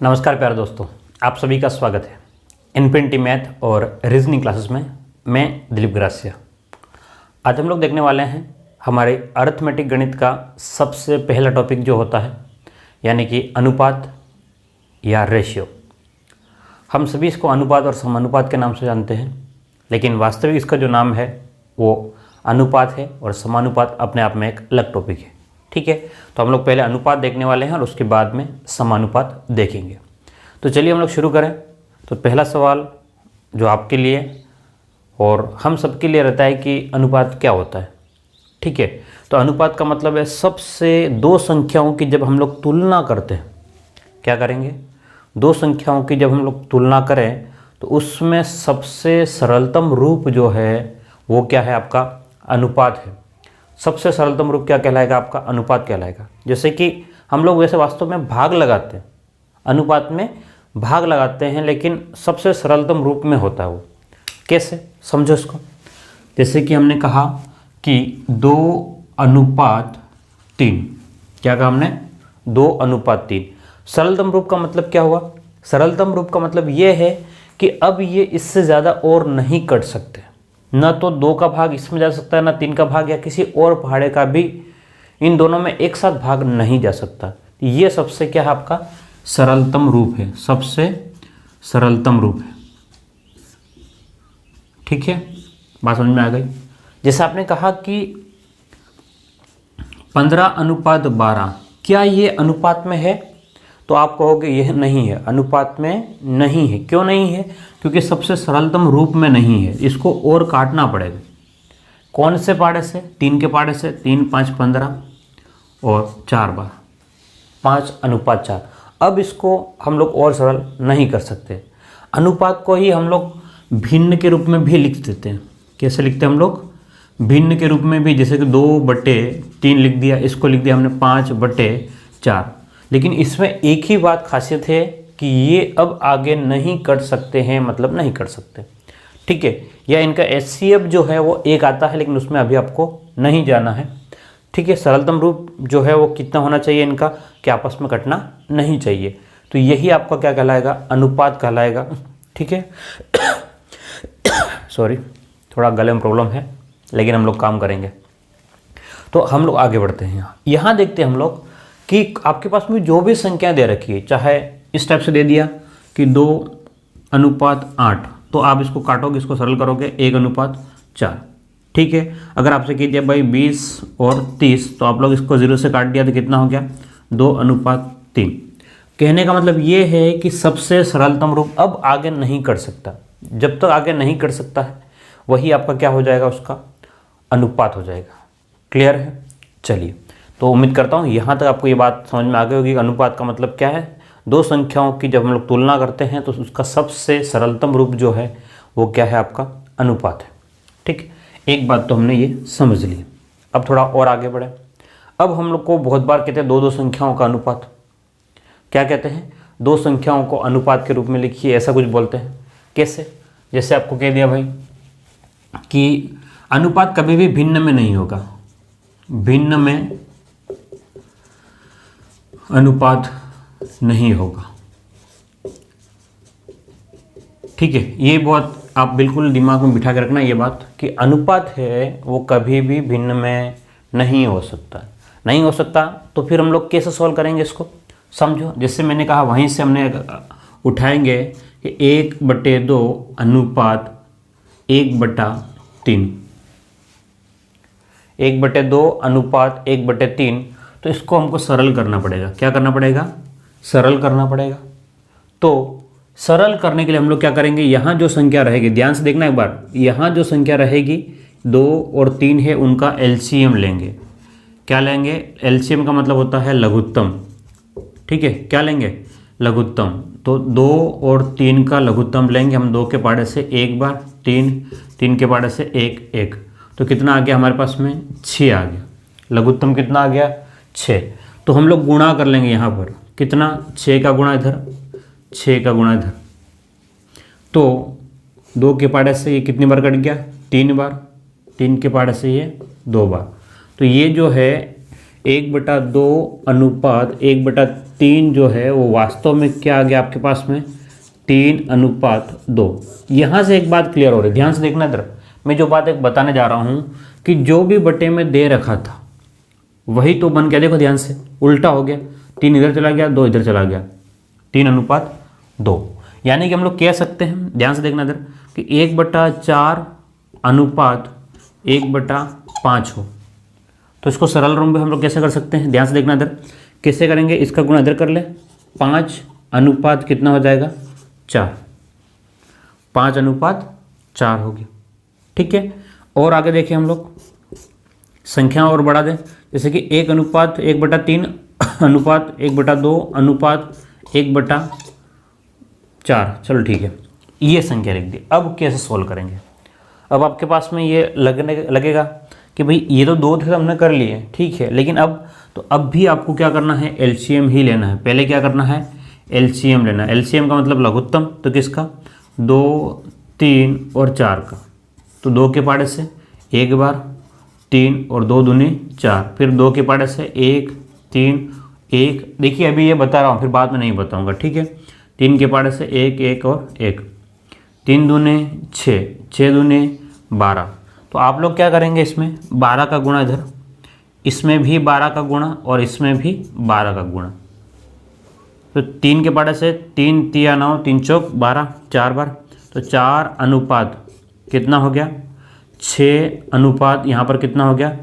नमस्कार प्यारे दोस्तों, आप सभी का स्वागत है इन्फिनिटी मैथ और रीजनिंग क्लासेस में। मैं दिलीप ग्रासिया। आज हम लोग देखने वाले हैं हमारे अरिथमेटिक गणित का सबसे पहला टॉपिक जो होता है, यानी कि अनुपात या रेशियो। हम सभी इसको अनुपात और समानुपात के नाम से जानते हैं, लेकिन वास्तविक इसका जो नाम है वो अनुपात है और समानुपात अपने आप में एक अलग टॉपिक है। ठीक है, तो हम लोग पहले अनुपात देखने वाले हैं और उसके बाद में समानुपात देखेंगे। तो चलिए हम लोग शुरू करें। तो पहला सवाल जो आपके लिए और हम सबके लिए रहता है कि अनुपात क्या होता है। ठीक है, तो अनुपात का मतलब है सबसे दो संख्याओं की जब हम लोग तुलना करते हैं, क्या करेंगे, दो संख्याओं की जब हम लोग तुलना करें तो उसमें सबसे सरलतम रूप जो है वो क्या है, आपका अनुपात है। सबसे सरलतम रूप क्या कहलाएगा, आपका अनुपात कहलाएगा। जैसे कि हम लोग वैसे वास्तव में भाग लगाते हैं, अनुपात में भाग लगाते हैं, लेकिन सबसे सरलतम रूप में होता है वो। कैसे, समझो इसको। जैसे कि हमने कहा कि 2:3, क्या कहा हमने, 2:3। सरलतम रूप का मतलब क्या हुआ, सरलतम रूप का मतलब ये है कि अब ये इससे ज़्यादा और नहीं कट सकते। न तो 2 का भाग इसमें जा सकता है, ना 3 का भाग या किसी और पहाड़े का भी इन दोनों में एक साथ भाग नहीं जा सकता। ये सबसे क्या है, आपका सरलतम रूप है, सबसे सरलतम रूप है। ठीक है, बात समझ में आ गई। जैसे आपने कहा कि 15:12, क्या ये अनुपात में है, तो आप कहोगे यह नहीं है, अनुपात में नहीं है। क्यों नहीं है, क्योंकि सबसे सरलतम रूप में नहीं है, इसको और काटना पड़ेगा। कौन से पाड़े से, 3 के पाड़े से। 3 5 15 और 4 बार 5:4। अब इसको हम लोग और सरल नहीं कर सकते। अनुपात को ही हम लोग भिन्न के रूप में भी लिख देते हैं। कैसे लिखते हैं हम लोग, भिन्न के रूप में भी। जैसे कि 2/3 लिख दिया, इसको लिख दिया हमने 5/4। लेकिन इसमें एक ही बात खासियत है कि ये अब आगे नहीं कट सकते हैं, मतलब नहीं कट सकते। ठीक है, या इनका HCF जो है वो एक आता है, लेकिन उसमें अभी आपको नहीं जाना है। ठीक है, सरलतम रूप जो है वो कितना होना चाहिए इनका, कि आपस में कटना नहीं चाहिए। तो यही आपका क्या कहलाएगा, अनुपात कहलाएगा। ठीक है, सॉरी, थोड़ा गले में प्रॉब्लम है, लेकिन हम लोग काम करेंगे। तो हम लोग आगे बढ़ते हैं। यहाँ देखते हैं हम लोग कि आपके पास में जो भी संख्या दे रखी है, चाहे इस टाइप से दे दिया कि 2:8, तो आप इसको काटोगे, इसको सरल करोगे 1:4। ठीक है, अगर आपसे कह दिया भाई 20 और 30, तो आप लोग इसको 0 से काट दिया तो कितना हो गया, 2:3। कहने का मतलब ये है कि सबसे सरलतम रूप अब आगे नहीं कर सकता। जब तक आगे नहीं कर सकता है, वही आपका क्या हो जाएगा, उसका अनुपात हो जाएगा। क्लियर है। चलिए, तो उम्मीद करता हूँ यहाँ तक आपको ये बात समझ में आ गई होगी। अनुपात का मतलब क्या है, दो संख्याओं की जब हम लोग तुलना करते हैं तो उसका सबसे सरलतम रूप जो है वो क्या है, आपका अनुपात है। ठीक, एक बात तो हमने ये समझ ली। अब थोड़ा और आगे बढ़े। अब हम लोग को बहुत बार कहते हैं दो संख्याओं का अनुपात। क्या कहते हैं, दो संख्याओं को अनुपात के रूप में लिखिए, ऐसा कुछ बोलते हैं। कैसे, जैसे आपको कह दिया भाई कि अनुपात कभी भी भिन्न में नहीं होगा, भिन्न में अनुपात नहीं होगा। ठीक है, ये बहुत आप बिल्कुल दिमाग में बिठा के रखना ये बात, कि अनुपात है वो कभी भी भिन्न में नहीं हो सकता। नहीं हो सकता तो फिर हम लोग कैसे सॉल्व करेंगे इसको, समझो। जैसे मैंने कहा, वहीं से हमने उठाएंगे कि 1/2 अनुपात 1/3, 1/2 अनुपात 1/3। तो इसको हमको सरल करना पड़ेगा। क्या करना पड़ेगा, सरल करना पड़ेगा। तो सरल करने के लिए हम लोग क्या करेंगे, यहाँ जो संख्या रहेगी, ध्यान से देखना एक बार, यहाँ जो संख्या रहेगी 2 और 3 है, उनका LCM लेंगे। क्या लेंगे, LCM का मतलब होता है लघुत्तम। ठीक है, क्या लेंगे, लघुत्तम। तो 2 और 3 का लघुत्तम लेंगे हम। 2 के पाड़े से 1 बार, 3 के पाड़े से 1, तो कितना आ गया हमारे पास में, 6 आ गया। लघुत्तम कितना आ गया, 6। तो हम लोग गुणा कर लेंगे यहाँ पर, कितना, 6 का गुणा इधर, 6 का गुणा इधर। तो 2 के पाड़े से ये कितनी बार कट गया, 3 बार। 3 के पाड़े से ये 2 बार। तो ये जो है 1/2 अनुपात 1/3 3 जो है वो वास्तव में क्या आ गया आपके पास में 3:2। यहाँ से एक बात क्लियर हो रही है, ध्यान से देखना इधर। मैं जो बात एक बताने जा रहा हूँ कि जो भी बटे में दे रखा था वही तो बन गया। देखो ध्यान से, उल्टा हो गया, 3 इधर चला गया, 2 इधर चला गया, 3:2। यानी कि हम लोग कह सकते हैं, ध्यान से देखना इधर, कि 1/4 अनुपात 1/5 हो। तो इसको सरल रूप में हम लोग कैसे कर सकते हैं, ध्यान से देखना इधर, कैसे करेंगे, इसका गुणा इधर कर ले, 5 अनुपात कितना हो जाएगा 4, 5:4 हो गया। ठीक है, और आगे देखिए हम लोग संख्या और बढ़ा दें, जैसे कि 1:1/3 अनुपात 1/2 अनुपात 1/4। चलो ठीक है, ये संख्या लिख दी। अब कैसे सोल्व करेंगे, अब आपके पास में ये लगेगा कि भाई ये तो 2 थे हमने कर लिए, ठीक है, लेकिन अब भी आपको क्या करना है, एलसीएम ही लेना है। पहले क्या करना है, एलसीएम लेना है। एलसीएम का मतलब लघुत्तम, तो किसका, 2, 3 और 4 का। तो 2 के पाड़े से 1 बार, 3 और 2 दूनी 4, फिर 2 के पाड़े से 1, 3, 1। देखिए अभी ये बता रहा हूँ, फिर बाद में नहीं बताऊँगा, ठीक है। 3 के पाड़े से 1, 1 और 1, 3 दूने 6, 6 दूने 12। तो आप लोग क्या करेंगे, इसमें 12 का गुणा इधर, इसमें भी 12 का गुणा और इसमें भी 12 का गुणा। तो 3 के पाड़े से 3 3 9, 3 चौक 12, 4 बार। तो 4 अनुपात कितना हो गया 6 अनुपात यहाँ पर कितना हो गया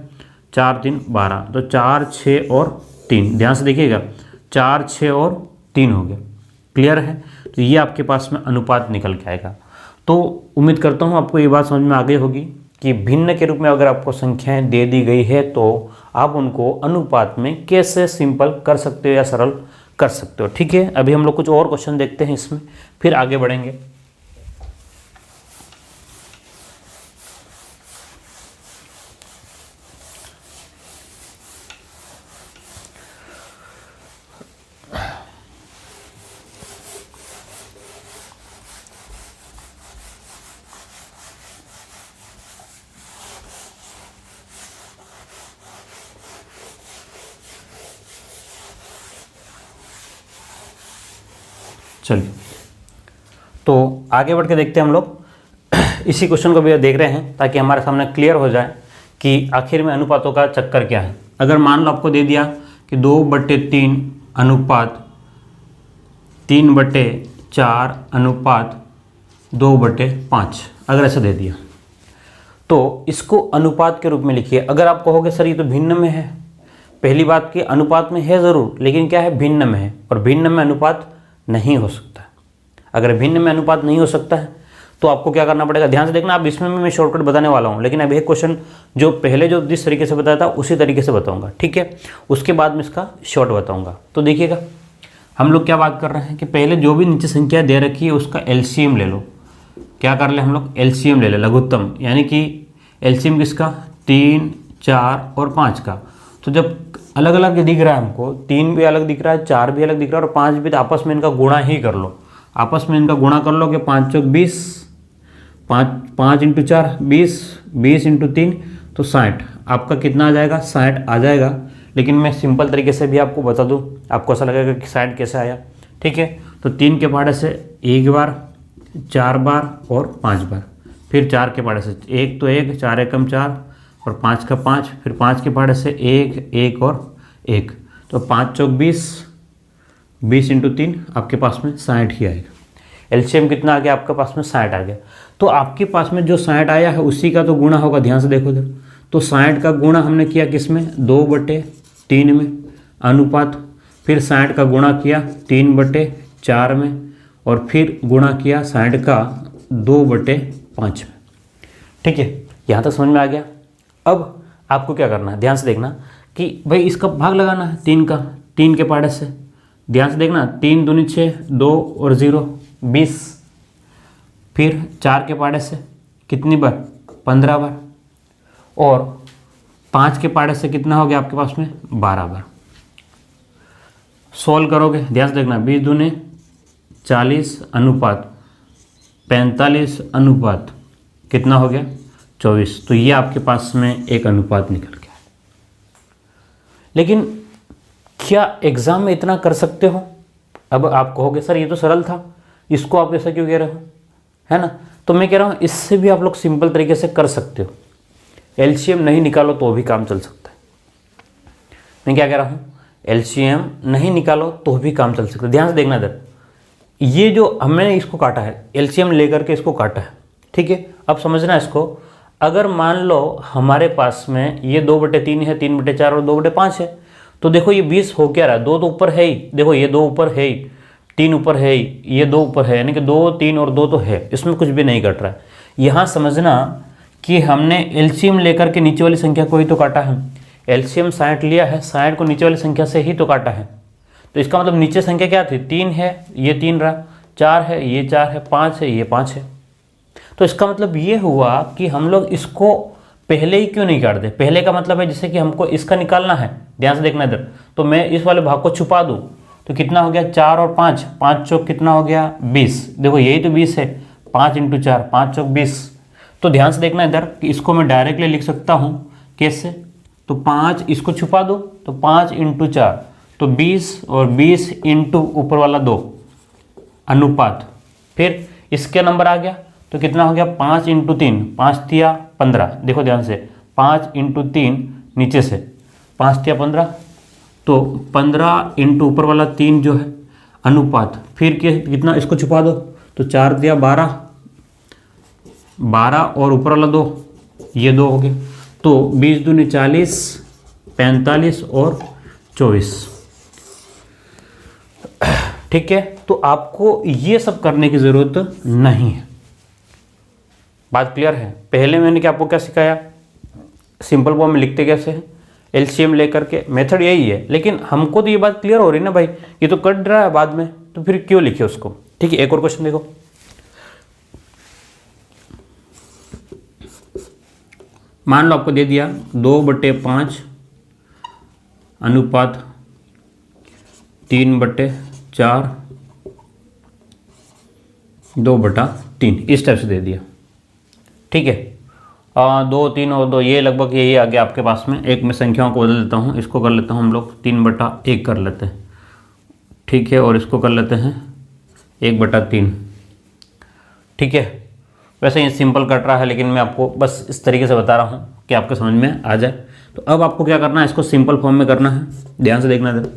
4, 3, 12। तो 4, 6 और 3, ध्यान से देखिएगा, 4, 6 और 3 हो गया। क्लियर है, तो ये आपके पास में अनुपात निकल के आएगा। तो उम्मीद करता हूँ आपको ये बात समझ में आ गई होगी कि भिन्न के रूप में अगर आपको संख्याएं दे दी गई है तो आप उनको अनुपात में कैसे सिंपल कर सकते हो या सरल कर सकते हो। ठीक है, अभी हम लोग कुछ और क्वेश्चन देखते हैं इसमें, फिर आगे बढ़ेंगे। चलिए, तो आगे बढ़ के देखते हैं हम लोग। इसी क्वेश्चन को भी देख रहे हैं ताकि हमारे सामने क्लियर हो जाए कि आखिर में अनुपातों का चक्कर क्या है। अगर मान लो आपको दे दिया कि 2/3 अनुपात 3/4 अनुपात 2/5, अगर ऐसा दे दिया तो इसको अनुपात के रूप में लिखिए। अगर आप कहोगे सर ये तो भिन्न में है, पहली बात कि अनुपात में है ज़रूर, लेकिन क्या है, भिन्न में है, और भिन्न में अनुपात नहीं हो सकता। अगर भिन्न में अनुपात नहीं हो सकता है तो आपको क्या करना पड़ेगा, ध्यान से देखना। अब इसमें मैं शॉर्टकट बताने वाला हूँ, लेकिन अभी एक क्वेश्चन जो पहले जो जिस तरीके से बताया था उसी तरीके से बताऊंगा, ठीक है। उसके बाद में इसका शॉर्ट बताऊंगा। तो देखिएगा, हम लोग क्या बात कर रहे हैं कि पहले जो भी नीचे संख्या दे रखी है उसका एलसीएम ले लो। क्या कर ले हम लोग, एलसीएम ले ले, लघुत्तम, यानी कि एलसीएम किसका, 3, 4 और 5 का। तो जब अलग अलग दिख रहा है हमको, 3 भी अलग दिख रहा है, 4 भी अलग दिख रहा है और 5 भी, तो आपस में इनका गुणा ही कर लो। आपस में इनका गुणा कर लो कि 5 चौक 20, 5 × 4 20, 20 × 3 तो 60। आपका कितना आ जाएगा, 60 आ जाएगा। लेकिन मैं सिंपल तरीके से भी आपको बता दूं, आपको ऐसा लगेगा कि 60 कैसे आया, ठीक है। तो 3 के पाड़े से 1 बार, 4 बार और 5 बार, फिर 4 के पाड़े से 1 तो 1, 4 एकम 4 और 5 का 5, फिर 5 के पाड़े से 1, 1 और 1। तो 5 चौक 20, 20 × 3 आपके पास में 60 ही आएगा। एलसीएम कितना आ गया आपके पास में, 60 आ गया। तो आपके पास में जो 60 आया है उसी का तो गुणा होगा, ध्यान से देखो इधर। तो 60 का गुणा हमने किया किसमें, 2/3 में अनुपात, फिर 60 का गुणा किया 3/4 में, और फिर गुणा किया 60 का 2/5 में। ठीक है, यहाँ तक समझ में आ गया। अब आपको क्या करना है, ध्यान से देखना कि भाई इसका भाग लगाना है 3 का, 3 के पाड़े से, ध्यान से देखना, 3 दूनी 6, 2 और 0 20, फिर 4 के पाड़े से कितनी बार, 15 बार, और 5 के पाड़े से कितना हो गया आपके पास में, 12 बार। सोल्व करोगे, ध्यान से देखना, 20 दूने 40 अनुपात 45 अनुपात कितना हो गया, 24। तो ये आपके पास में एक अनुपात निकल गया। लेकिन क्या एग्ज़ाम में इतना कर सकते हो? अब आप कहोगे सर ये तो सरल था, इसको आप ऐसा क्यों कह रहे हो, है ना? तो मैं कह रहा हूँ इससे भी आप लोग सिंपल तरीके से कर सकते हो। एलसीएम नहीं निकालो तो भी काम चल सकता है। मैं क्या कह रहा हूँ, एलसीएम नहीं निकालो तो भी काम चल सकता है। ध्यान से देखना इधर, ये जो हमने इसको काटा है, एलसीएम लेकर के इसको काटा है, ठीक है। अब समझना इसको, अगर मान लो हमारे पास में ये 2/3 है, 3/4 और 2/5 है, तो देखो ये 20 हो क्या रहा है, 2 तो ऊपर है ही, देखो ये 2 ऊपर है ही, 3 ऊपर है ही, ये 2 ऊपर है, यानी कि 2, 3 और 2 तो है, इसमें कुछ भी नहीं घट रहा है। यहाँ समझना कि हमने एलसीएम लेकर के नीचे वाली संख्या को ही तो काटा है। एलसीएम 60 लिया है, 60 को नीचे वाली संख्या से ही तो काटा है। तो इसका मतलब नीचे संख्या क्या थी, 3 है, ये 3 रहा, 4 है, ये 4 है, 5 है, ये 5 है। तो इसका मतलब ये हुआ कि हम लोग इसको पहले ही क्यों नहीं काट दे। पहले का मतलब है जैसे कि हमको इसका निकालना है, ध्यान से देखना इधर, तो मैं इस वाले भाग को छुपा दूँ तो कितना हो गया, 4 और 5, 5 चौक कितना हो गया, 20। देखो यही तो 20 है, 5 × 4, 5 चौक 20। तो ध्यान से देखना इधर कि इसको मैं डायरेक्टली लिख सकता हूँ, कैसे, तो 5 इसको छुपा दो तो 5 × 4 तो 20 और 20 इंटू ऊपर वाला 2 अनुपात, फिर इसके नंबर आ गया तो कितना हो गया, 5 × 3, 5 तिया 15। देखो ध्यान से, 5 × 3 नीचे से 5 तिया 15, तो 15 इंटू ऊपर वाला 3 जो है अनुपात, फिर कितना, इसको छुपा दो तो 4 तिया 12, 12 और ऊपर वाला 2, ये 2 हो गए, तो 20 दूनी 40, 45 और 24। ठीक है, तो आपको ये सब करने की ज़रूरत नहीं है। बात क्लियर है? पहले मैंने आपको क्या सिखाया, सिंपल फॉर्म में लिखते कैसे हैं, एलसीएम लेकर के, मेथड यही है। लेकिन हमको तो ये बात क्लियर हो रही है ना भाई, ये तो कट रहा है बाद में, तो फिर क्यों लिखे उसको। ठीक है, एक और क्वेश्चन देखो, मान लो आपको दे दिया 2/5 अनुपात 3/4 2/3, इस टाइप से दे दिया। ठीक है, 2, 3 और 2, ये लगभग यही आ गया आपके पास में। एक मैं संख्याओं को बदल देता हूँ, इसको कर लेता हूँ हम लोग 3/1 कर लेते हैं, ठीक है, और इसको कर लेते हैं 1/3। ठीक है, वैसे ये सिंपल कट रहा है, लेकिन मैं आपको बस इस तरीके से बता रहा हूँ कि आपके समझ में आ जाए। तो अब आपको क्या करना है, इसको सिंपल फॉर्म में करना है, ध्यान से देखना इधर।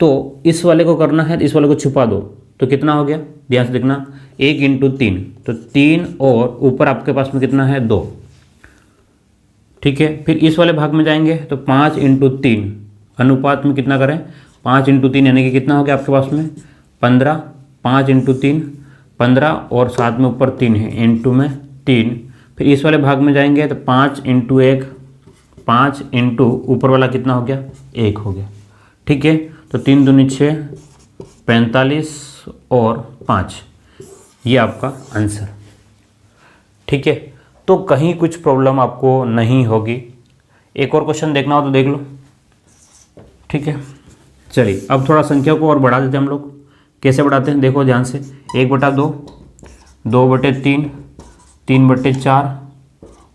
तो इस वाले को करना है, इस वाले को छुपा दो तो कितना हो गया, ध्यान से देखना, 1 × 3, तो 3 और ऊपर आपके पास में कितना है, 2। ठीक है, फिर इस वाले भाग में जाएंगे तो 5 × 3 अनुपात में कितना करें, 5 × 3 यानी कि कितना हो गया आपके पास में 15, 5 × 3 15 और साथ में ऊपर 3 है, इंटू में 3। फिर इस वाले भाग में जाएंगे तो 5 × 1, 5 इंटू ऊपर वाला कितना हो गया, 1 हो गया। ठीक है, तो 3 दूनी 6, 45 और 5, ये आपका आंसर। ठीक है, तो कहीं कुछ प्रॉब्लम आपको नहीं होगी। एक और क्वेश्चन देखना हो तो देख लो। ठीक है, चलिए अब थोड़ा संख्या को और बढ़ा देते हैं हम लोग। कैसे बढ़ाते हैं, देखो ध्यान से, 1/2, 2/3, 3/4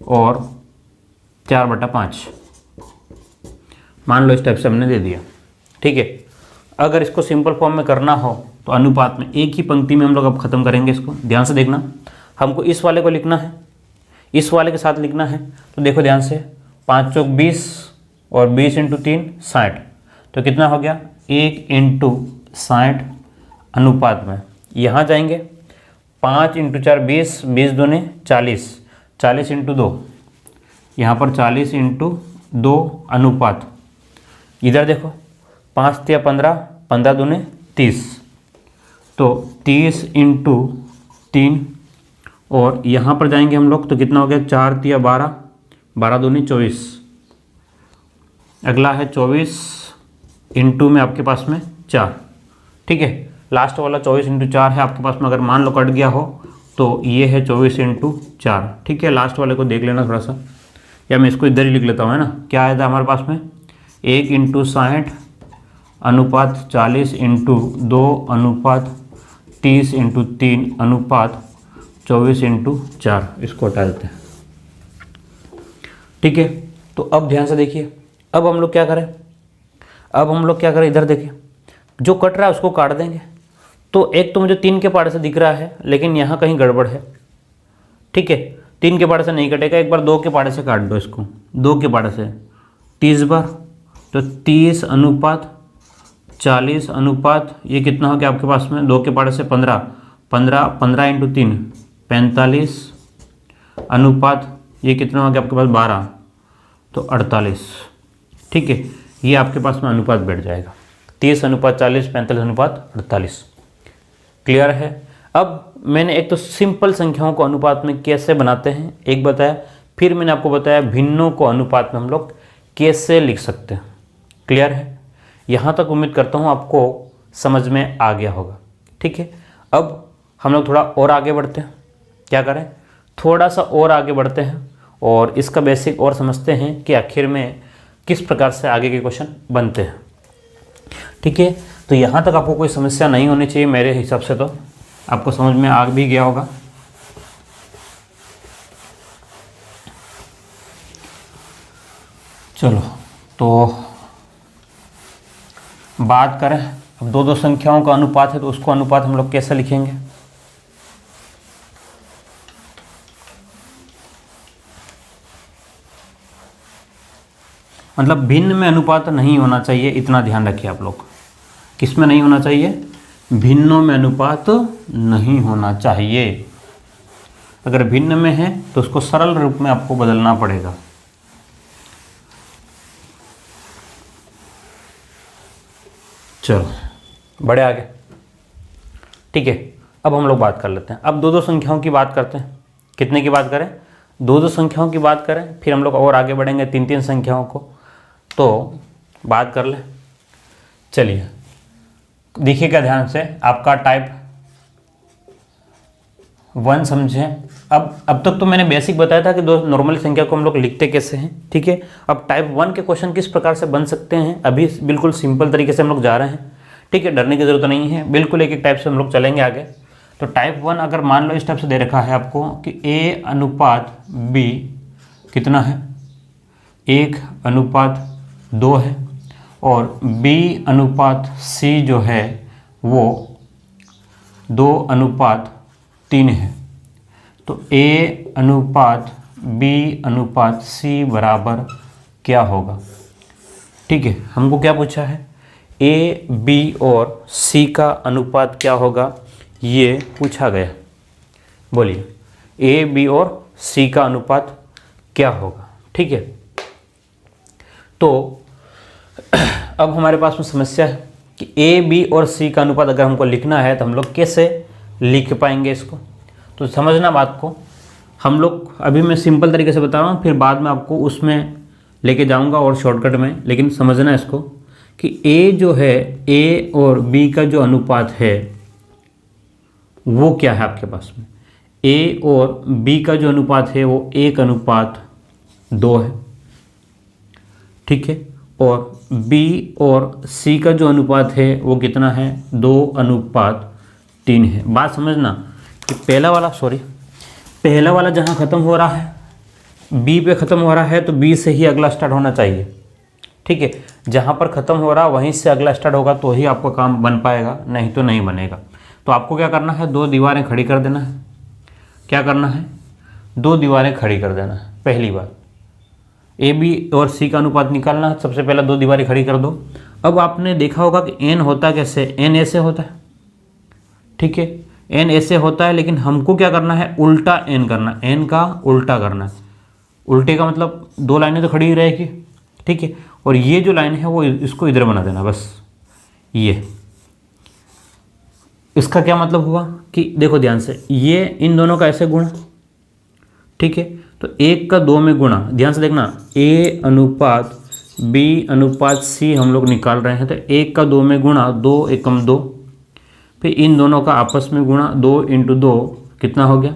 और 4/5, मान लो इस टाइप से हमने दे दिया। ठीक है, अगर इसको सिंपल फॉर्म में करना हो तो अनुपात में एक ही पंक्ति में हम लोग अब खत्म करेंगे इसको। ध्यान से देखना, हमको इस वाले को लिखना है, इस वाले के साथ लिखना है। तो देखो ध्यान से, 5 चौक 20 और 20 × 3 60, तो कितना हो गया, 1 × 60 अनुपात में यहाँ जाएंगे 5 × 4 20, 20 दूने 40, 40 × 2, यहाँ पर 40 × 2 अनुपात, इधर देखो 5 तिया 15, 15 दूने 30, तो 30 × 3 और यहाँ पर जाएंगे हम लोग तो कितना हो गया, 4 तिया 12, 12 दूनी 24, अगला है 24 इंटू में आपके पास में 4। ठीक है, लास्ट वाला 24 × 4 है आपके पास में, अगर मान लो कट गया हो तो ये है 24 × 4। ठीक है, लास्ट वाले को देख लेना थोड़ा सा, या मैं इसको इधर ही लिख लेता हूँ, है ना। क्या आया था हमारे पास में, 1 × 60 अनुपात 40 × 2 अनुपात 30 × 3 अनुपात 24 × 4, इसको हटा देते हैं। ठीक है, तो अब ध्यान से देखिए, अब हम लोग क्या करें, अब हम लोग क्या करें, इधर देखिए जो कट रहा है उसको काट देंगे। तो एक तो मुझे 3 के पहाड़े से दिख रहा है, लेकिन यहाँ कहीं गड़बड़ है। ठीक है, 3 के पहाड़े से नहीं कटेगा, एक बार 2 के पहाड़े से काट दो इसको। 2 के पहाड़े से 30 बार, तो 30 अनुपात 40 अनुपात ये कितना हो गया आपके पास में, 2 के पहाड़े से 15, 15 इंटू 3 45 अनुपात ये कितना हो गया आपके पास 12, तो 48। ठीक है, ये आपके पास में अनुपात बैठ जाएगा, 30 अनुपात 40, 45 अनुपात 48। क्लियर है। अब मैंने एक तो सिंपल संख्याओं को अनुपात में कैसे बनाते हैं एक बताया, फिर मैंने आपको बताया भिन्नों को अनुपात में हम लोग कैसे लिख सकते हैं। क्लियर है, यहाँ तक उम्मीद करता हूँ आपको समझ में आ गया होगा। ठीक है, अब हम लोग थोड़ा और आगे बढ़ते हैं। क्या करें, थोड़ा सा और आगे बढ़ते हैं और इसका बेसिक और समझते हैं कि आखिर में किस प्रकार से आगे के क्वेश्चन बनते हैं। ठीक है, तो यहाँ तक आपको कोई समस्या नहीं होनी चाहिए, मेरे हिसाब से तो आपको समझ में आ भी गया होगा। चलो तो बात करें, अब 2 संख्याओं का अनुपात है तो उसको अनुपात हम लोग कैसे लिखेंगे। मतलब भिन्न में अनुपात नहीं होना चाहिए, इतना ध्यान रखिए आप लोग। किस में नहीं होना चाहिए, भिन्नों में अनुपात नहीं होना चाहिए। अगर भिन्न में है तो उसको सरल रूप में आपको बदलना पड़ेगा। चलो बड़े आगे। ठीक है, अब हम लोग बात कर लेते हैं, अब 2 संख्याओं की बात करते हैं। कितने की बात करें, 2 संख्याओं की बात करें, फिर हम लोग और आगे बढ़ेंगे 3 संख्याओं को। तो बात कर ले, चलिए देखिएगा ध्यान से, आपका टाइप 1 समझें। अब तक तो मैंने बेसिक बताया था कि 2 नॉर्मल संख्या को हम लोग लिखते कैसे हैं। ठीक है, अब टाइप 1 के क्वेश्चन किस प्रकार से बन सकते हैं, अभी बिल्कुल सिंपल तरीके से हम लोग जा रहे हैं। ठीक है, डरने की जरूरत नहीं है, बिल्कुल एक टाइप से हम लोग चलेंगे आगे। तो टाइप 1 अगर मान लो इस टाइप से दे रखा है आपको कि A अनुपात B कितना है, 1 अनुपात 2 है, और B अनुपात C जो है वो 2 अनुपात 3 है। तो A अनुपात B अनुपात C बराबर क्या होगा। ठीक है, हमको क्या पूछा है, A B और C का अनुपात क्या होगा, ये पूछा गया। बोलिए A B और C का अनुपात क्या होगा। ठीक है, तो अब हमारे पास में समस्या है कि A B और C का अनुपात अगर हमको लिखना है तो हम लोग कैसे लिख पाएंगे इसको। तो समझना बात को, हम लोग अभी मैं सिंपल तरीके से बता रहा हूँ, फिर बाद में आपको उसमें लेके जाऊँगा और शॉर्टकट में, लेकिन समझना इसको कि A जो है, A और B का जो अनुपात है वो क्या है आपके पास में। A और B का जो अनुपात है वो 1 अनुपात 2 है। ठीक है, और B और C का जो अनुपात है वो कितना है, 2 अनुपात 3 है। बात समझना कि पहला वाला जहाँ ख़त्म हो रहा है B पे ख़त्म हो रहा है, तो B से ही अगला स्टार्ट होना चाहिए। ठीक है, जहाँ पर ख़त्म हो रहा वहीं से अगला स्टार्ट होगा तो ही आपका काम बन पाएगा, नहीं तो नहीं बनेगा। तो आपको क्या करना है, 2 दीवारें खड़ी कर देना है। क्या करना है, 2 दीवारें खड़ी कर देना है। पहली बात, A B और C का अनुपात निकालना है, सबसे पहला 2 दीवारें खड़ी कर दो। अब आपने देखा होगा कि n होता कैसे, n ऐसे होता है। ठीक है, n ऐसे होता है, लेकिन हमको क्या करना है, उल्टा n करना, n का उल्टा करना है। उल्टे का मतलब 2 लाइनें तो खड़ी ही रहेगी। ठीक है, और ये जो लाइन है वो इसको इधर बना देना बस। ये इसका क्या मतलब हुआ कि देखो ध्यान से, ये इन दोनों का ऐसे गुणा। ठीक है, तो 1 का 2 में गुणा, ध्यान से देखना, A अनुपात B अनुपात C हम लोग निकाल रहे हैं। तो 1 का 2 में गुणा, 2 एकम 2, फिर इन दोनों का आपस में गुणा, 2 इंटू 2 कितना हो गया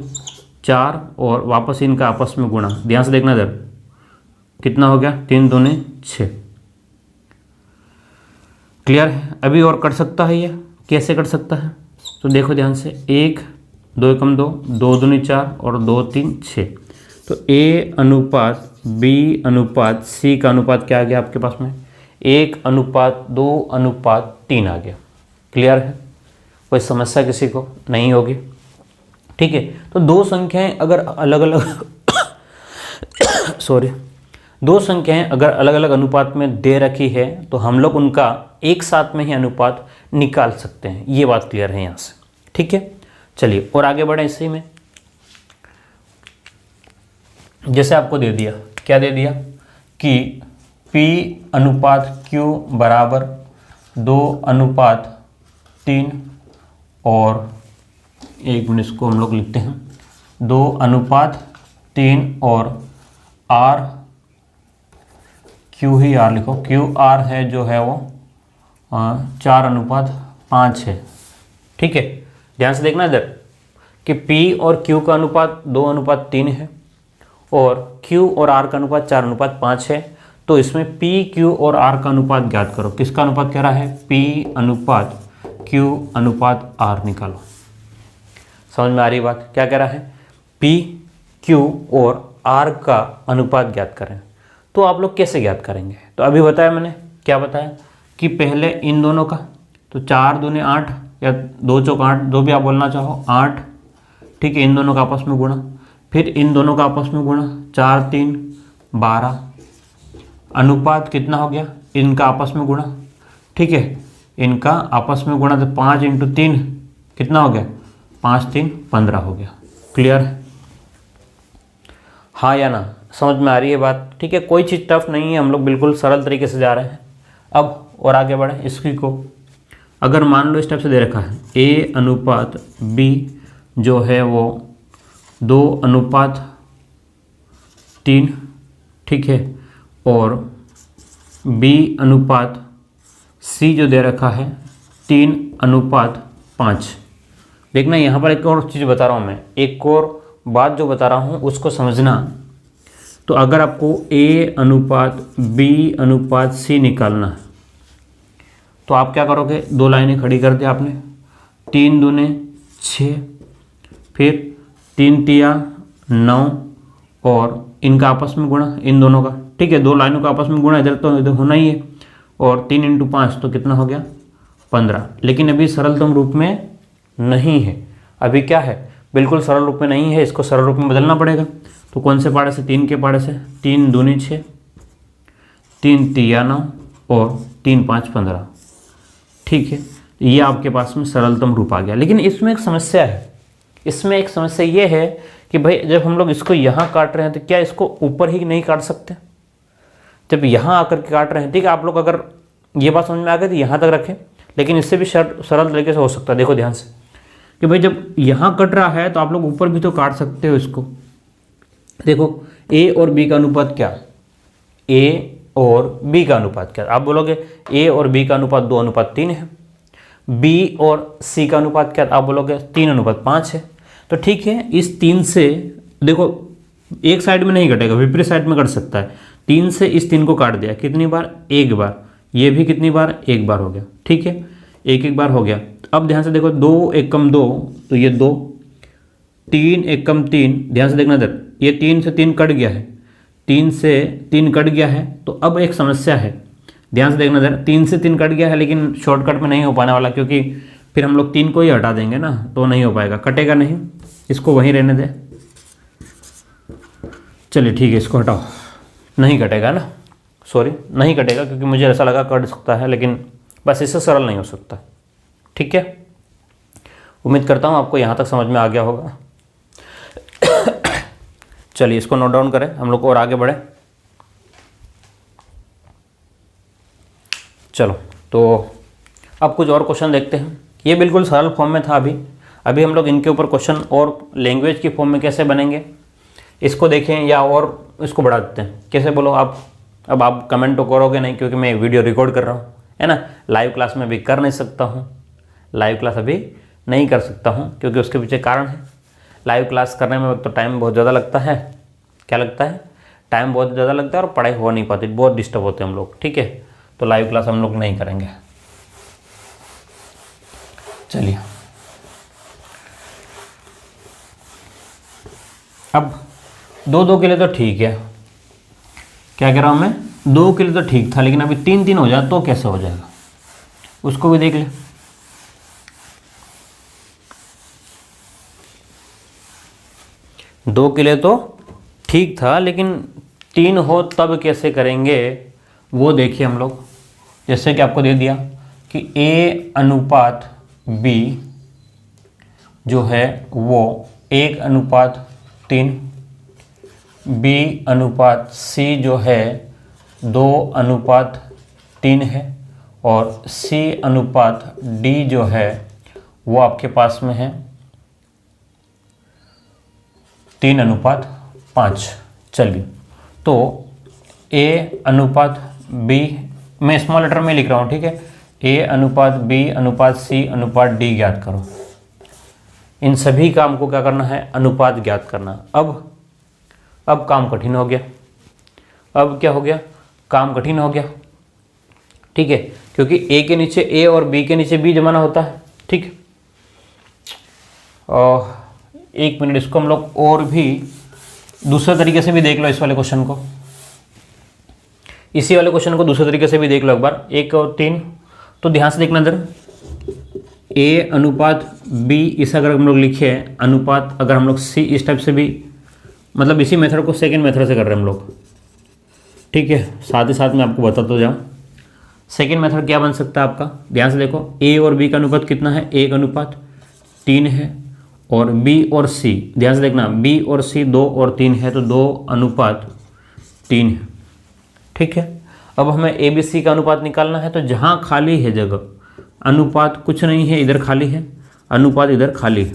4, और वापस इनका आपस में गुणा। ध्यान से देखना इधर कितना हो गया, 3 दूने 6। क्लियर है। अभी और कट सकता है, ये कैसे कट सकता है, तो देखो ध्यान से, 1 2 एकम 2, 2 दूनी 4 और 2 3 6। तो A अनुपात B अनुपात C का अनुपात क्या आ गया आपके पास में, 1:2:3 आ गया। क्लियर है? कोई समस्या किसी को नहीं होगी? ठीक है। तो दो संख्याएं अगर अलग अलग दो संख्याएं अगर अलग अलग अनुपात में दे रखी है तो हम लोग उनका एक साथ में ही अनुपात निकाल सकते हैं। ये बात क्लियर है यहाँ से। ठीक है, चलिए और आगे बढ़े इसी में। जैसे आपको दे दिया, क्या दे दिया कि P अनुपात Q बराबर 2:3 और 1 मिनट इसको हम लोग लिखते हैं 2:3 और R Q ही R लिखो, QR है जो है वो 4:5 है। ठीक है, ध्यान से देखना इधर कि P और Q का अनुपात 2:3 है और Q और R का अनुपात 4:5 है। तो इसमें P, Q और R का अनुपात ज्ञात करो। किसका अनुपात कह रहा है? P अनुपात Q अनुपात R निकालो। समझ में आ रही बात? क्या कह रहा है? P, Q और R का अनुपात ज्ञात करें। तो आप लोग कैसे ज्ञात करेंगे? तो अभी बताया मैंने, क्या बताया कि पहले इन दोनों का, तो 4 दूने 8 या 2 चौक 8, जो भी आप बोलना चाहो 8। ठीक है, इन दोनों का आपस में गुणा, फिर इन दोनों का आपस में गुणा, 4 3 12। अनुपात कितना हो गया? इनका आपस में गुणा। ठीक है, इनका आपस में गुणा, तो 5 × 3 कितना हो गया? 5 3 15 हो गया। क्लियर है? हाँ या ना? समझ में आ रही है बात? ठीक है, कोई चीज़ टफ नहीं है, हम लोग बिल्कुल सरल तरीके से जा रहे हैं। अब और आगे बढ़े इसकी को, अगर मान लो इस टाइप से दे रखा है A अनुपात B जो है वो 2:3, ठीक है, और B अनुपात C जो दे रखा है 3:5। देखना यहाँ पर एक और चीज़ बता रहा हूँ मैं, एक और बात जो बता रहा हूँ उसको समझना। तो अगर आपको A अनुपात B अनुपात C निकालना है तो आप क्या करोगे? 2 लाइनें खड़ी कर दी आपने, 3 दूने 6, फिर 3 तिया 9 और इनका आपस में गुणा, इन दोनों का। ठीक है, 2 लाइनों का आपस में गुणा इधर तो इधर होना ही है, और 3 × 5 तो कितना हो गया? 15। लेकिन अभी सरलतम रूप में नहीं है। अभी क्या है? बिल्कुल सरल रूप में नहीं है, इसको सरल रूप में बदलना पड़ेगा। तो कौन से पाड़े से? 3 के पाड़े से। 3 दूनी 6, 3 तिया 9 और 3 5 15। ठीक है, ये आपके पास में सरलतम रूप आ गया। लेकिन इसमें एक समस्या है। इसमें एक समस्या ये है कि भाई जब हम लोग इसको यहाँ काट रहे हैं तो क्या इसको ऊपर ही नहीं काट सकते? जब यहाँ आकर के काट रहे हैं, ठीक है, आप लोग अगर ये बात समझ में आ गई तो यहाँ तक रखें, लेकिन इससे भी सरल तरीके से हो सकता है। देखो ध्यान से कि भाई जब यहाँ कट रहा है तो आप लोग ऊपर भी तो काट सकते हो इसको। देखो A और B का अनुपात क्या? A और B का अनुपात क्या? आप बोलोगे A और B का अनुपात 2:3 है। B और C का अनुपात क्या? आप बोलोगे 3:5 है। तो ठीक है, इस 3 से देखो एक साइड में नहीं कटेगा, विपरीत साइड में कट सकता है। 3 से इस 3 को काट दिया, कितनी बार? एक बार। ये भी कितनी बार? एक बार हो गया। ठीक है, एक बार हो गया। अब ध्यान से देखो, 2 1 2 तो ये 2, 3 1 3, ध्यान से देखना इधर, ये 3 से 3 कट गया है, 3 से 3 कट गया है। तो अब एक समस्या है, ध्यान से देखना इधर, 3 से 3 कट गया है, लेकिन शॉर्टकट में नहीं हो पाने वाला, क्योंकि फिर हम लोग 3 को ही हटा देंगे ना, तो नहीं हो पाएगा, कटेगा नहीं। इसको वहीं रहने दे। चलिए ठीक है, इसको हटाओ, नहीं कटेगा ना, सॉरी नहीं कटेगा, क्योंकि मुझे ऐसा लगा कट सकता है, लेकिन बस इससे सरल नहीं हो सकता। ठीक है, उम्मीद करता हूँ आपको यहाँ तक समझ में आ गया होगा। चलिए इसको नोट डाउन करें, हम लोग और आगे बढ़े। चलो तो अब कुछ और क्वेश्चन देखते हैं। ये बिल्कुल सरल फॉर्म में था अभी हम लोग इनके ऊपर क्वेश्चन और लैंग्वेज की फॉर्म में कैसे बनेंगे इसको देखें, या और इसको बढ़ा देते हैं, कैसे बोलो आप। अब आप कमेंट तो करोगे नहीं, क्योंकि मैं वीडियो रिकॉर्ड कर रहा हूँ, है ना। लाइव क्लास में भी कर नहीं सकता हूँ, लाइव क्लास अभी नहीं कर सकता हूँ, क्योंकि उसके पीछे कारण है। लाइव क्लास करने में तो टाइम बहुत ज़्यादा लगता है। क्या लगता है? टाइम बहुत ज़्यादा लगता है और पढ़ाई हो नहीं पाती, बहुत डिस्टर्ब होते हैं हम लोग। ठीक है, तो लाइव क्लास हम लोग नहीं करेंगे। चलिए अब 2 2 के लिए तो ठीक है, क्या कह रहा हूँ मैं, 2 के लिए तो ठीक था, लेकिन अभी 3-3 हो जाए तो कैसे हो जाएगा, उसको भी देख ले। दो के लिए तो ठीक था, लेकिन 3 हो तब कैसे करेंगे वो देखिए हम लोग। जैसे कि आपको दे दिया कि A अनुपात B जो है वो 1:3, B अनुपात C जो है 2:3 है, और C अनुपात D जो है वो आपके पास में है 3:5। चलिए, तो A अनुपात B, मैं स्मॉल लेटर में लिख रहा हूँ, ठीक है। A अनुपात B अनुपात C अनुपात D ज्ञात करो। इन सभी का हमको क्या करना है, अनुपात ज्ञात करना। अब काम कठिन हो गया। अब क्या हो गया, काम कठिन हो गया, ठीक है, क्योंकि A के नीचे A और B के नीचे B जमाना होता है, ठीक है। और 1 मिनट, इसको हम लोग और भी दूसरे तरीके से भी देख लो। इस वाले क्वेश्चन को, इसी वाले क्वेश्चन को दूसरे तरीके से भी देख लो एक बार, 1 और 3। तो ध्यान से देखना जरा, A अनुपात B, इस अगर हम लोग लिखे अनुपात, अगर हम लोग C इस टाइप से भी, मतलब इसी मेथड को सेकेंड मेथड से कर रहे हैं हम लोग, ठीक है। साथ ही साथ मैं आपको बताता तो जाऊँ, सेकेंड मेथड क्या बन सकता है आपका, ध्यान से देखो। A और B का अनुपात कितना है, 1:3 है, और B और C, ध्यान से देखना, B और C 2 और 3 है, तो 2:3 है, ठीक है। अब हमें ABC का अनुपात निकालना है, तो जहाँ खाली है जगह, अनुपात कुछ नहीं है, इधर खाली है, अनुपात इधर खाली है,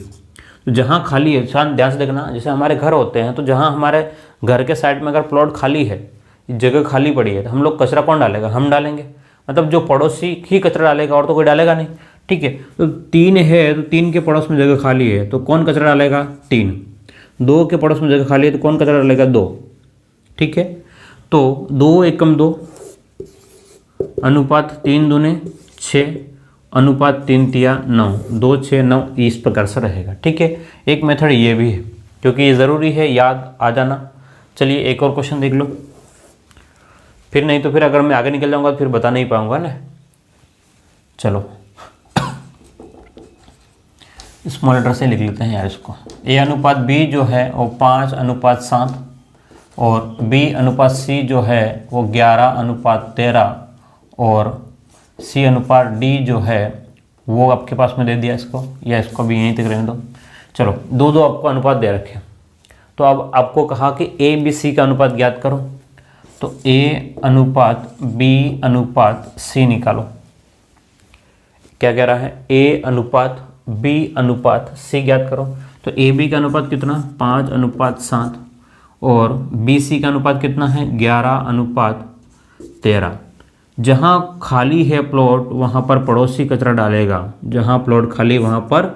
तो जहाँ खाली है, ध्यान से देखना, जैसे हमारे घर होते हैं, तो जहाँ हमारे घर के साइड में अगर प्लॉट खाली है, जगह खाली पड़ी है, तो हम लोग कचरा कौन डालेगा, हम डालेंगे, मतलब जो पड़ोसी ही कचरा डालेगा, और तो कोई डालेगा नहीं, ठीक है। तो 3 है, तो 3 के पड़ोस में जगह खाली है, तो कौन कचरा डालेगा, 3। 2 के पड़ोस में जगह खाली है, तो कौन कचरा डालेगा, 2, ठीक है। तो 2 एकम 2, अनुपात 3 दूने 6, अनुपात 3 तिया 9, 2 6 9, इस प्रकार से रहेगा, ठीक है। एक मेथड ये भी है, क्योंकि ये ज़रूरी है याद आ जाना। चलिए एक और क्वेश्चन देख लो, फिर नहीं तो फिर अगर मैं आगे निकल जाऊंगा तो फिर बता नहीं पाऊंगा ना। चलो स्मॉल लेटर से लिख लेते हैं यार इसको। A अनुपात B जो है वो 5:7, और B अनुपात C जो है वो 11:13, और C अनुपात D जो है वो आपके पास में दे दिया इसको, या इसको भी यहीं तक रहने दो। चलो, दो आपको अनुपात दे रखे, तो अब आपको कहा कि A B C का अनुपात ज्ञात करो, तो A अनुपात B अनुपात C निकालो। क्या कह रहा है, A अनुपात B अनुपात C ज्ञात करो, तो A B का अनुपात कितना, 5:7, और B C का अनुपात कितना है, 11:13। जहाँ खाली है प्लॉट वहाँ पर पड़ोसी कचरा डालेगा, जहाँ प्लॉट खाली वहाँ पर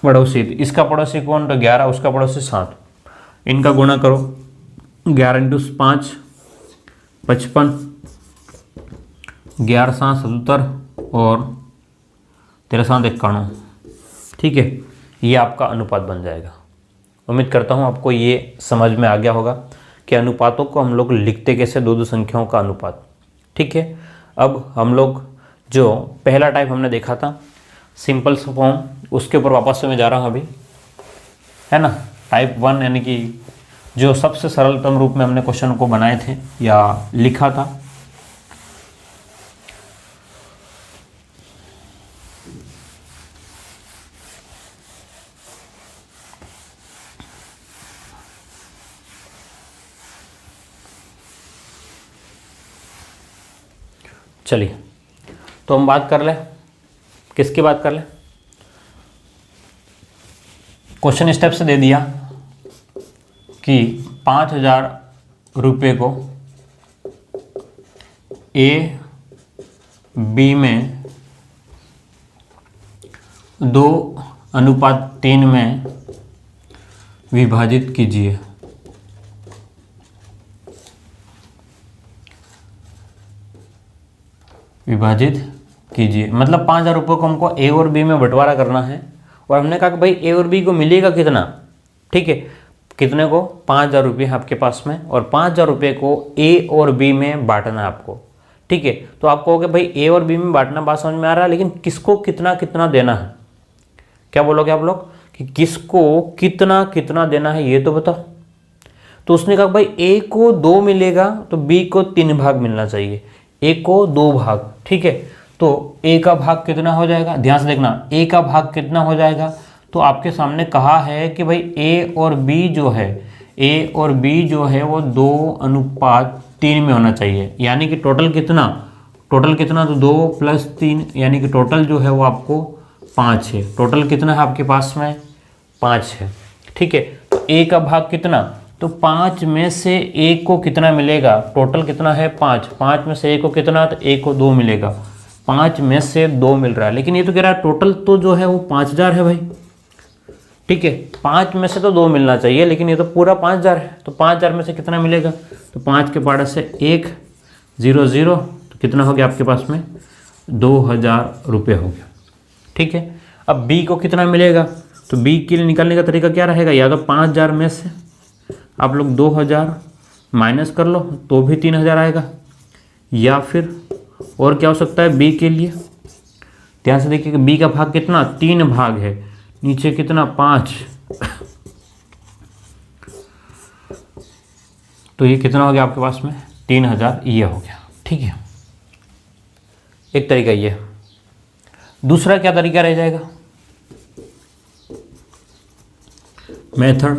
पड़ोसी। इसका पड़ोसी कौन, तो 11, उसका पड़ोसी 7। इनका गुणा करो, 11 × 5 55, 11 7 77, और 13 7 91, ठीक है। ये आपका अनुपात बन जाएगा। उम्मीद करता हूँ आपको ये समझ में आ गया होगा कि अनुपातों को हम लोग लिखते कैसे, दो संख्याओं का अनुपात, ठीक है। अब हम लोग जो पहला टाइप हमने देखा था सिंपल फॉर्म, उसके ऊपर वापस से मैं जा रहा हूँ अभी, है ना। टाइप 1 यानी कि जो सबसे सरलतम रूप में हमने क्वेश्चन को बनाए थे या लिखा था। चलिए, तो हम बात कर लें, किसकी बात कर लें। क्वेश्चन स्टेप से दे दिया कि 5,000 रुपये को A B में 2:3 में विभाजित कीजिए। विभाजित कीजिए मतलब 5,000 रुपये को हमको A और B में बंटवारा करना है, और हमने कहा कि भाई A और B को मिलेगा कितना, ठीक है। कितने को? 5,000 रुपये आपके पास में, और 5,000 रुपये को ए और बी में बांटना है आपको। ठीक है, तो आप कहोगे भाई ए और बी में बांटना बात समझ में आ रहा है, लेकिन किसको कितना कितना देना है? क्या बोलोगे आप लोग कि किसको कितना कितना देना है ये तो बताओ। तो उसने कहा भाई ए को 2 मिलेगा तो बी को 3 भाग मिलना चाहिए, ए को 2 भाग। ठीक है, तो ए का भाग कितना हो जाएगा? ध्यान से देखना, ए का भाग कितना हो जाएगा? तो आपके सामने कहा है कि भाई ए और बी जो है, ए और बी जो है वो 2:3 में होना चाहिए, यानी कि टोटल कितना? टोटल कितना? तो 2 + 3, यानी कि टोटल जो है वो आपको 5 है। टोटल कितना है आपके पास में? 5 है। ठीक है, तो ए का भाग कितना? तो 5 में से ए को कितना मिलेगा? टोटल कितना है? 5। 5 में से ए को कितना? तो ए को 2 मिलेगा। 5 में से 2 मिल रहा है, लेकिन ये तो कह रहा है टोटल तो जो है वो 5,000 है भाई। ठीक है, 5 में से तो 2 मिलना चाहिए, लेकिन ये तो पूरा 5,000 है। तो 5,000 में से कितना मिलेगा? तो 5 के पाड़े से 1 0 0, तो कितना हो गया आपके पास में? 2,000 रुपये हो गया। ठीक है, अब बी को कितना मिलेगा? तो बी के लिए निकालने का तरीका क्या रहेगा? या तो 5,000 में से आप लोग 2,000 माइनस कर लो तो भी 3,000 आएगा, या फिर और क्या हो सकता है बी के लिए? ध्यान से देखिए कि बी का भाग कितना? 3 भाग है, नीचे कितना? 5। तो ये कितना हो गया आपके पास में? 3,000 ये हो गया। ठीक है, एक तरीका ये। दूसरा क्या तरीका रह जाएगा? मेथड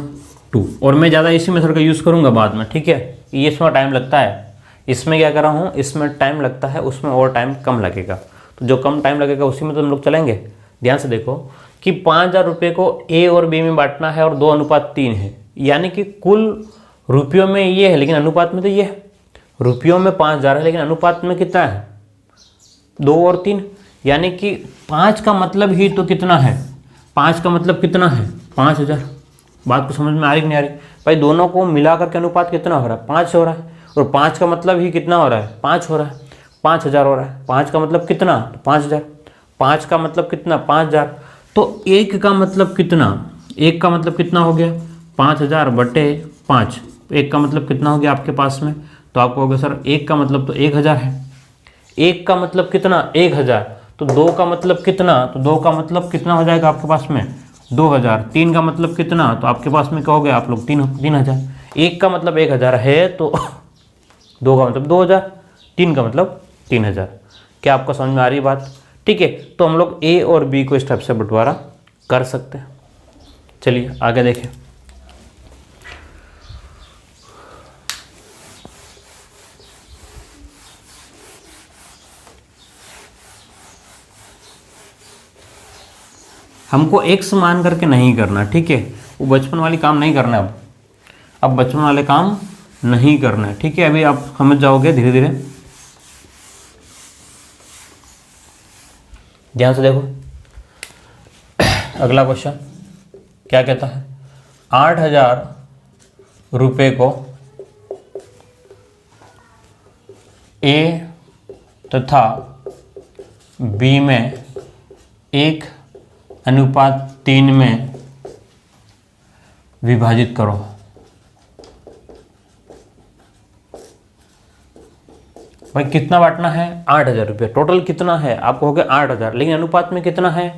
2, और मैं ज़्यादा इसी मेथड का यूज़ करूँगा बाद में। ठीक है, ये इसमें टाइम लगता है, इसमें क्या कर रहा हूँ, इसमें टाइम लगता है, उसमें और टाइम कम लगेगा। तो जो कम टाइम लगेगा उसी में तो हम लोग चलेंगे। ध्यान से देखो कि 5,000 रुपये को ए और बी में बांटना है और 2:3 है, यानी कि कुल रुपयों में ये है, लेकिन अनुपात में तो ये है। रुपयों में 5,000 है, लेकिन अनुपात में कितना है? 2 और 3, यानी कि 5 का मतलब ही तो कितना है? 5 का मतलब कितना है? 5,000। बात को समझ में आ रही कि नहीं आ रही? भाई दोनों को मिलाकर के अनुपात कितना हो रहा है? 5 हो रहा है, और 5 का मतलब ही कितना हो रहा है? 5 हो रहा है, 5,000 हो रहा है। 5 का मतलब कितना? 5,000। 5 का मतलब कितना? 5,000। तो 1 का मतलब कितना? 1 का मतलब कितना हो गया? 5,000 बटे 5। 1 का मतलब कितना हो गया आपके पास में? तो आपको हो गया सर 1 का मतलब तो 1,000 है। 1 का मतलब कितना? 1,000। तो 2 का मतलब कितना? तो 2 का मतलब कितना हो जाएगा आपके पास में? 2,000। 3 का मतलब कितना? तो आपके पास में कहोगे आप लोग 3,000। 1 का मतलब 1,000 है, तो 2 का मतलब 2,000, 3 का मतलब 3,000। क्या आपको समझ में आ रही बात? ठीक है, तो हम लोग ए और बी को इस टाइप से बंटवारा कर सकते हैं। चलिए आगे देखें। हमको एक्स मान करके नहीं करना। ठीक है, वो बचपन वाली काम नहीं करना है। अब बचपन वाले काम नहीं करना है। ठीक है, अभी आप समझ जाओगे धीरे धीरे। ध्यान से देखो, अगला क्वेश्चन क्या कहता है? 8,000 रुपये को ए तथा बी में 1:3 में विभाजित करो। भाई कितना बांटना है? 8,000 रुपये। टोटल कितना है? आपको हो गया 8,000, लेकिन अनुपात में कितना है?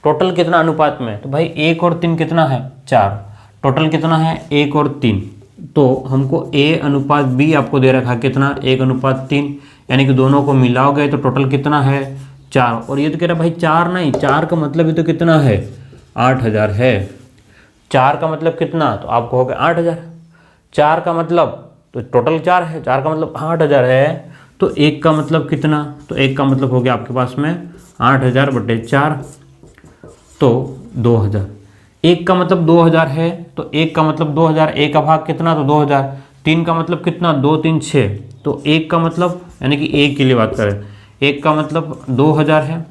टोटल कितना अनुपात में? तो भाई 1 और 3 कितना है? 4। टोटल कितना है? 1 और 3। तो हमको ए अनुपात बी आपको दे रखा है कितना? 1:3, यानी कि दोनों को मिलाओगे तो टोटल कितना है? 4। और ये तो कह रहा है भाई 4 नहीं, 4 का मतलब ये तो कितना है? 8,000 है। 4 का मतलब कितना? तो आपको हो गया 8,000। 4 का मतलब तो टोटल 4 है, 4 का मतलब 8,000 है। तो 1 का मतलब कितना? तो 1 का मतलब हो गया आपके पास में 8,000 बटे 4, तो 2,000। 1 का मतलब 2,000 है, तो 1 का मतलब 2,000। 1 का भाग कितना? तो 2,000। 3 का मतलब कितना? 2 3 6। तो 1 का मतलब यानी कि 1 के लिए बात करें, 1 का मतलब 2,000 है,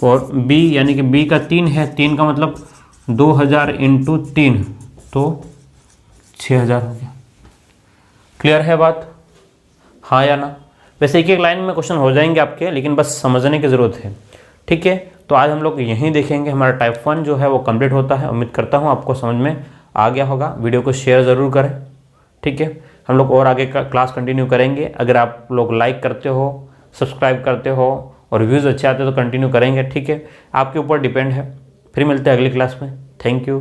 और बी यानी कि बी का 3 है। 3 का मतलब 2,000 × 3, तो 6,000 हो गया। क्लियर है बात? हाँ या ना? वैसे एक एक लाइन में क्वेश्चन हो जाएंगे आपके, लेकिन बस समझने की ज़रूरत है। ठीक है, तो आज हम लोग यहीं देखेंगे। हमारा टाइप 1 जो है वो कंप्लीट होता है। उम्मीद करता हूँ आपको समझ में आ गया होगा। वीडियो को शेयर ज़रूर करें, ठीक है। हम लोग और आगे का क्लास कंटिन्यू करेंगे। अगर आप लोग लाइक करते हो, सब्सक्राइब करते हो और व्यूज़ अच्छे आते हैं तो कंटिन्यू करेंगे, ठीक है। आपके ऊपर डिपेंड है। फिर मिलते हैं अगली क्लास में। Thank you.